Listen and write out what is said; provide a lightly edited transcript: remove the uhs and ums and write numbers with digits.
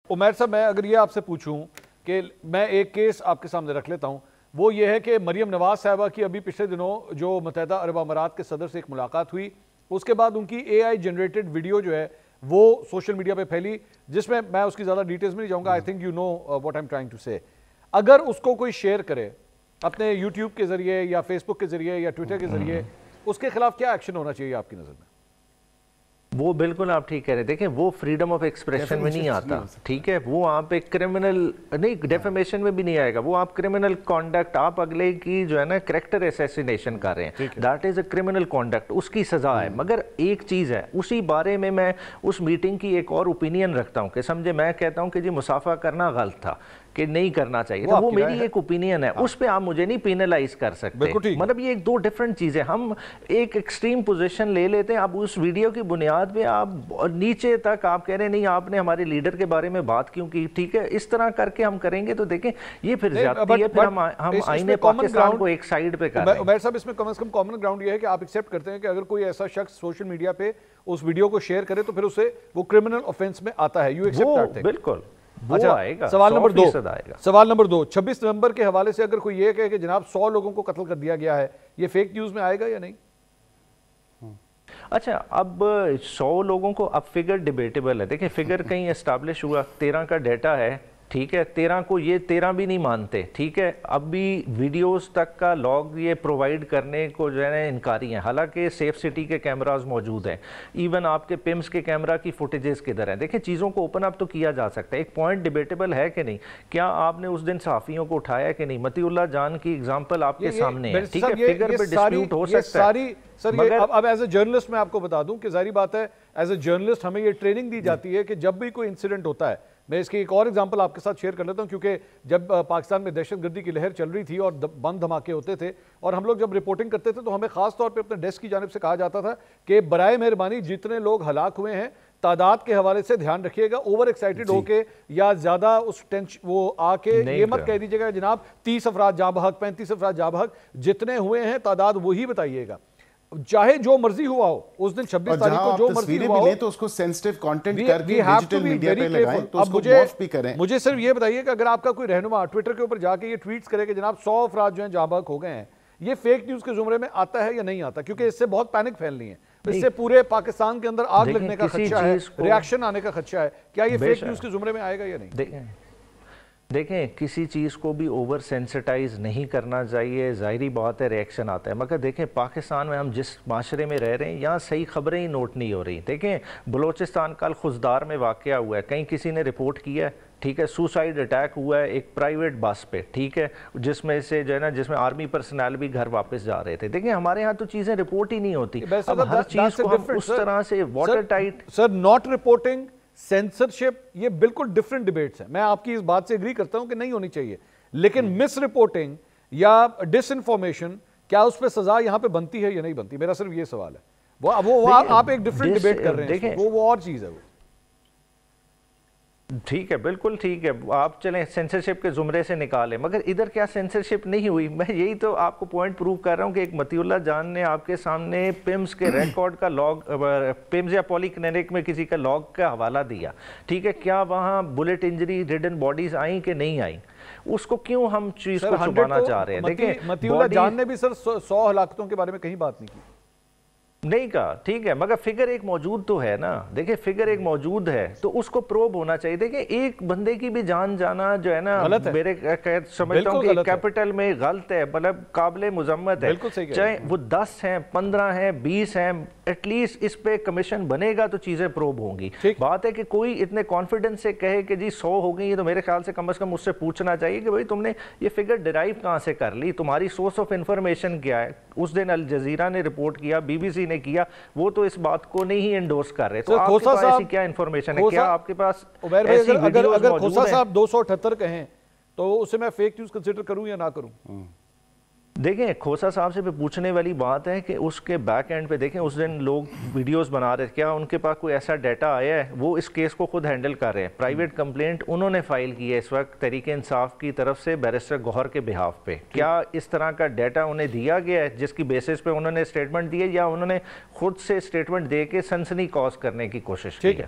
उमैर साहब, मैं अगर ये आपसे पूछूं कि मैं एक केस आपके सामने रख लेता हूं, वो ये है कि मरियम नवाज साहबा की अभी पिछले दिनों जो मुत्तहिदा अरब अमारात के सदर से एक मुलाकात हुई, उसके बाद उनकी AI जनरेटेड वीडियो जो है वो सोशल मीडिया पे फैली, जिसमें मैं उसकी ज़्यादा डिटेल्स में नहीं जाऊंगा। I think you know what I am trying to say. अगर उसको कोई शेयर करे अपने यूट्यूब के जरिए या फेसबुक के जरिए या ट्विटर के जरिए, उसके खिलाफ क्या एक्शन होना चाहिए आपकी नज़र में? वो बिल्कुल आप ठीक कह रहे हैं। देखें, वो फ्रीडम ऑफ एक्सप्रेशन में नहीं आता, ठीक है। वो आप एक क्रिमिनल नहीं, डेफेमेशन में भी नहीं आएगा। वो आप क्रिमिनल कॉन्डक्ट, आप अगले की जो है ना कैरेक्टर असैसिनेशन कर रहे हैं, that is a criminal conduct, उसकी सजा है। मगर एक चीज़ है, उसी बारे में मैं उस मीटिंग की एक और ओपिनियन रखता हूँ कि समझे, मैं कहता हूँ कि जी मुसाफा करना गलत था, कि नहीं करना चाहिए था, वो मेरी एक ओपिनियन है। उस पे आप मुझे नहीं पेनलाइज कर सकते। मतलब ये एक दो डिफरेंट चीजें। हम एक एक्सट्रीम पोजीशन ले लेते हैं। अब उस वीडियो की बुनियाद पे आप नीचे तक आप कह रहे हैं नहीं आपने हमारे लीडर के बारे में बात क्यों की, ठीक है। इस तरह करके हम करेंगे तो देखें ये फिर ज्यादती है, फिर हम आईने पाकिस्तान को एक साइड पे कर रहे हैं। उमैर साहब, इसमें कम से कम कॉमन ग्राउंड ये है कि आप एक्सेप्ट करते हैं कि अगर कोई ऐसा शख्स सोशल मीडिया पे उस वीडियो को शेयर करे तो फिर उसे वो क्रिमिनल ऑफेंस में आता है। You accept that thing? बिल्कुल। अच्छा, आएगा। सवाल नंबर 2, सवाल नंबर 2, 26 नवंबर के हवाले से अगर कोई ये कहे कि जनाब 100 लोगों को कत्ल कर दिया गया है, ये फेक न्यूज में आएगा या नहीं? अच्छा, अब 100 लोगों को, अब फिगर डिबेटेबल है। देखिए, फिगर कहीं एस्टैब्लिश हुआ, 13 का डेटा है, ठीक है। 13 को ये 13 भी नहीं मानते, ठीक है। अब भी वीडियोस तक का लॉग ये प्रोवाइड करने को जो है ना इनकारी हैं। हालांकि सेफ सिटी के कैमरास मौजूद हैं, इवन आपके पिम्स के कैमरा की फुटेजेस किधर हैं। देखिए, चीज़ों को ओपन अप तो किया जा सकता है। एक पॉइंट डिबेटेबल है कि नहीं, क्या आपने उस दिन सहाफ़ियों को उठाया कि नहीं? मतीउल्लाह जान की एग्जाम्पल आपके सामने है, ठीक है। फिगर पे डिस्प्यूट हो सकता है। सर ये अब एज ए जर्नलिस्ट मैं आपको बता दूं कि जाहिर बात है, एज ए जर्नलिस्ट हमें ये ट्रेनिंग दी जाती है कि जब भी कोई इंसिडेंट होता है, मैं इसकी एक और एग्जांपल आपके साथ शेयर कर लेता हूं, क्योंकि जब पाकिस्तान में दहशतगर्दी की लहर चल रही थी और बम धमाके होते थे और हम लोग जब रिपोर्टिंग करते थे तो हमें खास तौर पे अपने डेस्क की जानिब से कहा जाता था कि बराए मेहरबानी जितने लोग हलाक हुए हैं तादाद के हवाले से ध्यान रखिएगा, ओवर एक्साइटेड होके या ज्यादा उस टेंशन वो आके ये मत कह दीजिएगा जनाब 30 अफराद जाँ बहक, 35 अफराद जाँ बहक, जितने हुए हैं तादाद वही बताइएगा, चाहे जो मर्जी हुआ हो। उस दिन 26 तारीख को जो मर्जी हुआ हो तो उसको सेंसिटिव कंटेंट करके डिजिटल मीडिया पे लगाएं, तो उसको मॉर्फ भी करें। मुझे सिर्फ ये बताइए कि अगर आपका कोई रहनुमा ट्विटर के ऊपर जाके ये ट्वीट्स करे कि जनाब 100 अफराद जो हैं जाँ बहक हो गए हैं, ये फेक न्यूज के जुमरे में आता है या नहीं आता? क्योंकि इससे बहुत पैनिक फैलनी है, इससे पूरे पाकिस्तान के अंदर आग लगने का खदशा है, रिएक्शन आने का खदशा है। क्या ये फेक न्यूज के जुमरे में आएगा या नहीं? देखें, किसी चीज़ को भी ओवर सेंसिटाइज नहीं करना चाहिए, ज़ाहिरी बात है रिएक्शन आता है। मगर देखें, पाकिस्तान में हम जिस माशरे में रह रहे हैं यहाँ सही खबरें ही नोट नहीं हो रही। देखें, बलोचिस्तान कल खुजदार में वाक़या हुआ है, कहीं किसी ने रिपोर्ट किया है, ठीक है। सुसाइड अटैक हुआ है एक प्राइवेट बस पे, ठीक है, जिसमें से जो है ना जिसमें आर्मी पर्सनल भी घर वापस जा रहे थे। देखिए, हमारे यहाँ तो चीज़ें रिपोर्ट ही नहीं होती। अब हर चीज़ को हम उस तरह से water tight. Sir, not reporting, censorship, ये बिल्कुल डिफरेंट डिबेट्स हैं। मैं आपकी इस बात से एग्री करता हूं कि नहीं होनी चाहिए, लेकिन मिस रिपोर्टिंग या डिसइंफॉर्मेशन, क्या उस पर सजा यहां पे बनती है या नहीं बनती? मेरा सिर्फ ये सवाल है। वो आप एक डिफरेंट डिबेट कर रहे हैं, वो और चीज है। वो ठीक है, बिल्कुल ठीक है, आप चलें सेंसरशिप के जुमरे से निकालें, मगर इधर क्या सेंसरशिप नहीं हुई? मैं यही तो आपको पॉइंट प्रूव कर रहा हूं कि एक मतीउल्लाह जान ने आपके सामने पिम्स के रिकॉर्ड का लॉग, पिम्स या पॉलीक्लिनिक में किसी का लॉग का हवाला दिया, ठीक है। क्या वहां bullet injury ridden bodies I कि नहीं आई? उसको क्यों हम चीज को छुपाना चाह रहे हैं? देखिए, मतीउल्लाह जान ने भी सर 100 हलाकतों के बारे में कहीं बात नहीं की, नहीं कहा, ठीक है, मगर फिगर एक मौजूद तो है ना। देखिए, फिगर एक मौजूद है तो उसको प्रोब होना चाहिए। देखिए, एक बंदे की भी जान जाना जो है ना, मेरे समझता हूँ कि कैपिटल में गलत है, मतलब काबिल मुजम्मत है। चाहे वो 10 हैं, 15 हैं, 20 हैं, एटलीस्ट इस पे कमीशन बनेगा तो चीजें प्रोब होंगी। बात है कि कोई इतने कॉन्फिडेंस से कहे कि जी 100 हो गई, तो मेरे ख्याल से कम उससे पूछना चाहिए कि भाई तुमने ये फिगर डिराइव कहाँ से कर ली, तुम्हारी सोर्स ऑफ इंफॉर्मेशन क्या है? उस दिन अल जजीरा ने रिपोर्ट किया, BBC ने किया, वो तो इस बात को नहीं एंडोर्स कर रहे। तो आपके पास ऐसी क्या इंफॉर्मेशन है? क्या आपके पास ऐसी अगर खोसा साहब 278 कहें तो उसे मैं फेक न्यूज कंसीडर करूं या ना करूं? देखें, खोसा साहब से भी पूछने वाली बात है कि उसके बैक एंड पे देखें, उस दिन लोग वीडियोस बना रहे थे, क्या उनके पास कोई ऐसा डाटा आया है? वो इस केस को खुद हैंडल कर रहे हैं, प्राइवेट कंप्लेंट उन्होंने फाइल की है इस वक्त तहरीक इंसाफ की तरफ से बैरिस्टर गौहर के बिहाफ पे। क्या इस तरह का डाटा उन्हें दिया गया है जिसकी बेसिस पे उन्होंने स्टेटमेंट दी है, या उन्होंने खुद से स्टेटमेंट दे के सनसनी कॉज करने की कोशिश की है?